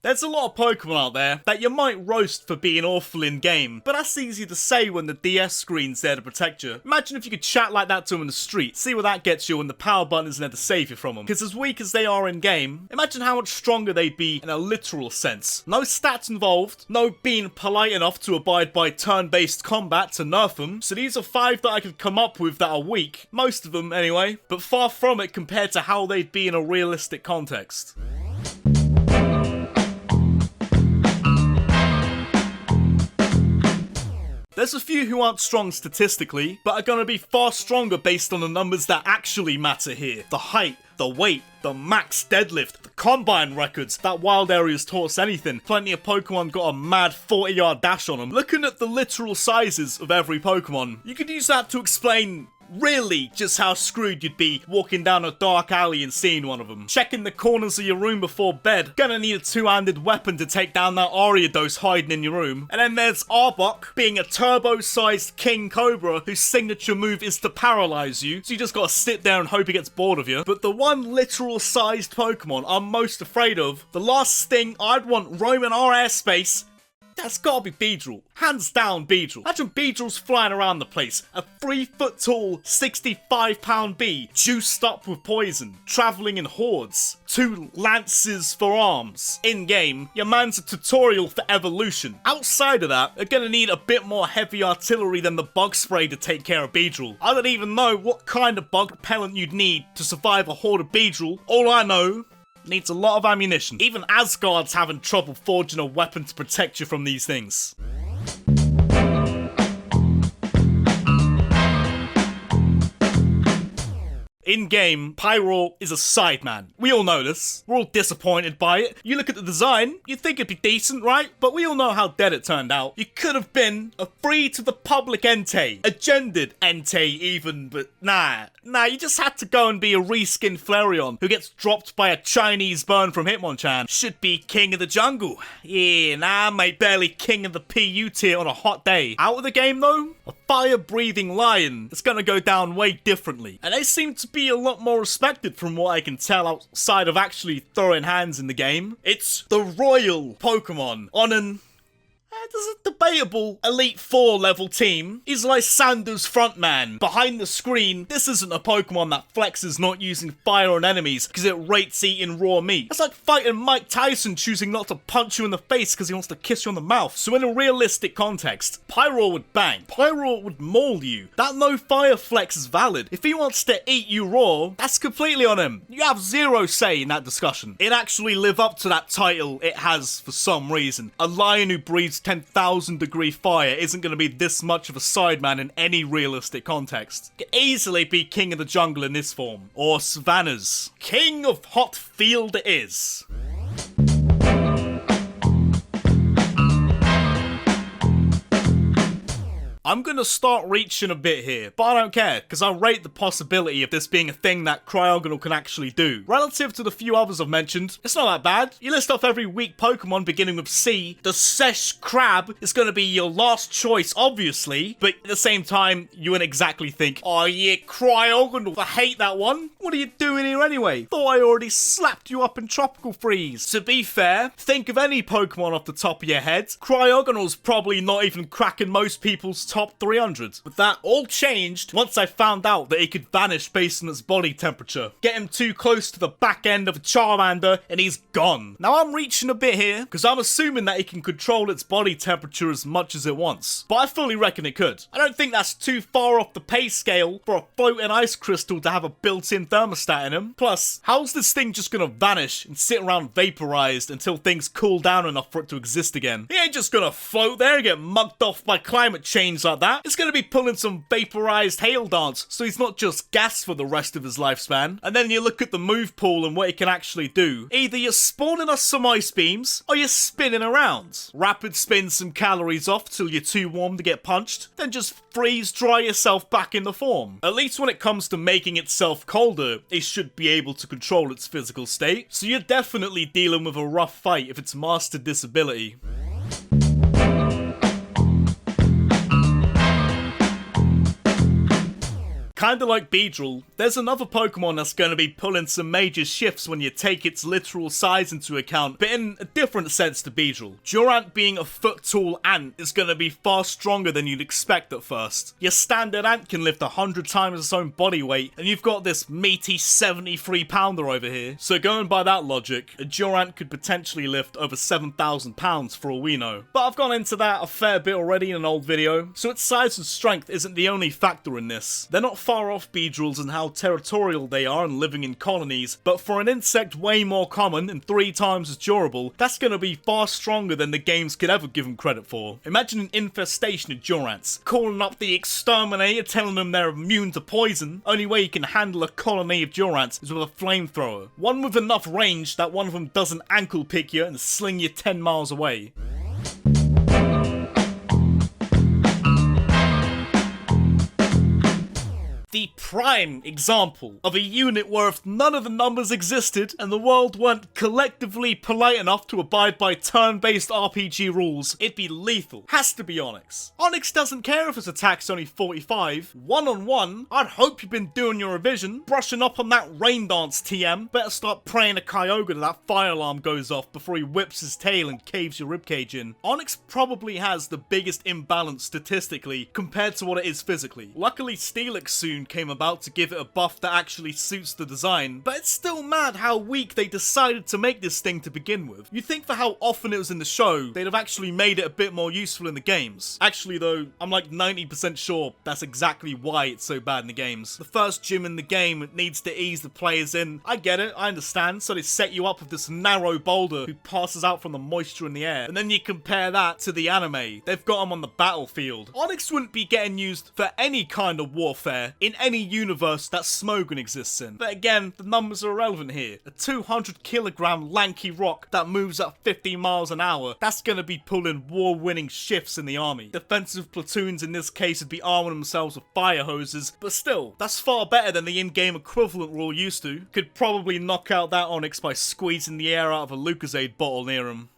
There's a lot of Pokemon out there that you might roast for being awful in game, but that's easy to say when the DS screen's there to protect you. Imagine if you could chat like that to them in the street, see where that gets you when the power button isn't there to save you from them. Because as weak as they are in game, imagine how much stronger they'd be in a literal sense. No stats involved, no being polite enough to abide by turn-based combat to nerf them, so these are 5 that I could come up with that are weak, most of them anyway, but far from it compared to how they'd be in a realistic context. There's a few who aren't strong statistically, but are gonna be far stronger based on the numbers that actually matter here. The height, the weight, the max deadlift, the combine records. That wild area's taught us anything. Plenty of Pokemon got a mad 40-yard dash on them. Looking at the literal sizes of every Pokemon, you could use that to explain really just how screwed you'd be walking down a dark alley and seeing one of them. Checking the corners of your room before bed. Gonna need a 2-handed weapon to take down that Ariados hiding in your room. And then there's Arbok being a turbo-sized King Cobra whose signature move is to paralyze you, so you just gotta sit there and hope he gets bored of you. But the one literal-sized Pokemon I'm most afraid of, the last thing I'd want roaming our airspace, that's gotta be Beedrill. Hands down Beedrill. Imagine Beedrill's flying around the place. A 3-foot tall, 65-pound bee, juiced up with poison, travelling in hordes. 2 lances for arms. In-game, your man's a tutorial for evolution. Outside of that, you're gonna need a bit more heavy artillery than the bug spray to take care of Beedrill. I don't even know what kind of bug repellent you'd need to survive a horde of Beedrill. All I know, needs a lot of ammunition. Even Asgard's having trouble forging a weapon to protect you from these things. In-game, Hyrule is a sideman. We all know this. We're all disappointed by it. You look at the design, you'd think it'd be decent, right? But we all know how dead it turned out. You could have been a free-to-the-public Entei. A gendered Entei even, but nah, you just had to go and be a reskinned Flareon who gets dropped by a Chinese burn from Hitmonchan. Should be king of the jungle. Yeah, nah, mate, barely king of the PU tier on a hot day. Out of the game, though, a fire-breathing lion is gonna go down way differently. And they seem to be a lot more respected from what I can tell outside of actually throwing hands in the game. It's the royal Pokemon on an there's a debatable Elite 4 level team. He's Lysander's frontman. Behind the screen, this isn't a Pokemon that flexes not using fire on enemies because it rates eating raw meat. It's like fighting Mike Tyson choosing not to punch you in the face because he wants to kiss you on the mouth. So in a realistic context, Hyrule would bang. Hyrule would maul you. That no fire flex is valid. If he wants to eat you raw, that's completely on him. You have zero say in that discussion. It actually live up to that title it has for some reason. A lion who breathes 10,000 degree fire isn't going to be this much of a sideman in any realistic context. Could easily be king of the jungle in this form. Or savannas. King of hot field is. I'm gonna start reaching a bit here, but I don't care, because I rate the possibility of this being a thing that Cryogonal can actually do. Relative to the few others I've mentioned, it's not that bad. You list off every weak Pokemon beginning with C, the Sesh Crab is gonna be your last choice, obviously, but at the same time, you wouldn't exactly think, oh yeah, Cryogonal, I hate that one. What are you doing here anyway? Thought I already slapped you up in Tropical Freeze. To be fair, think of any Pokemon off the top of your head. Cryogonal's probably not even cracking most people's top 300. But that all changed once I found out that it could vanish based on its body temperature. Get him too close to the back end of a Charmander and he's gone. Now I'm reaching a bit here because I'm assuming that it can control its body temperature as much as it wants. But I fully reckon it could. I don't think that's too far off the pay scale for a floating ice crystal to have a built-in thermostat in him. Plus, how's this thing just gonna vanish and sit around vaporized until things cool down enough for it to exist again? He ain't just gonna float there and get mugged off by climate change like that. It's gonna be pulling some vaporized hail dance, so he's not just gas for the rest of his lifespan. And then you look at the move pool and what he can actually do. Either you're spawning us some ice beams, or you're spinning around. Rapid spin some calories off till you're too warm to get punched, then just freeze dry yourself back into form. At least when it comes to making itself colder, it should be able to control its physical state. So you're definitely dealing with a rough fight if it's mastered this ability. Kinda like Beedrill, there's another Pokemon that's going to be pulling some major shifts when you take its literal size into account, but in a different sense to Beedrill. Durrant being a foot-tall ant is going to be far stronger than you'd expect at first. Your standard ant can lift 100 times its own body weight, and you've got this meaty 73-pounder over here. So going by that logic, a Durrant could potentially lift over 7,000 pounds for all we know. But I've gone into that a fair bit already in an old video, so its size and strength isn't the only factor in this. They're not far off Beedrills in how territorial they are and living in colonies, but for an insect way more common and 3 times as durable, that's going to be far stronger than the games could ever give them credit for. Imagine an infestation of Durrants, calling up the exterminator, telling them they're immune to poison. Only way you can handle a colony of Durrants is with a flamethrower. One with enough range that one of them doesn't ankle pick you and sling you 10 miles away. The prime example of a unit where if none of the numbers existed and the world weren't collectively polite enough to abide by turn-based RPG rules, it'd be lethal. Has to be Onyx. Onyx doesn't care if its attack's only 45. One-on-one, I'd hope you've been doing your revision, brushing up on that rain dance TM. Better start praying to Kyogre that fire alarm goes off before he whips his tail and caves your ribcage in. Onyx probably has the biggest imbalance statistically compared to what it is physically. Luckily, Steelix soon came about to give it a buff that actually suits the design, but it's still mad how weak they decided to make this thing to begin with. You'd think for how often it was in the show, they'd have actually made it a bit more useful in the games. Actually though, I'm like 90% sure that's exactly why it's so bad in the games. The first gym in the game needs to ease the players in. I get it, I understand, so they set you up with this narrow boulder who passes out from the moisture in the air, and then you compare that to the anime. They've got him on the battlefield. Onyx wouldn't be getting used for any kind of warfare in any universe that Smogon exists in. But again, the numbers are irrelevant here. A 200-kilogram lanky rock that moves at 50 miles an hour, that's gonna be pulling war-winning shifts in the army. Defensive platoons in this case would be arming themselves with fire hoses, but still, that's far better than the in-game equivalent rule used to. Could probably knock out that Onyx by squeezing the air out of a Lucozade bottle near him.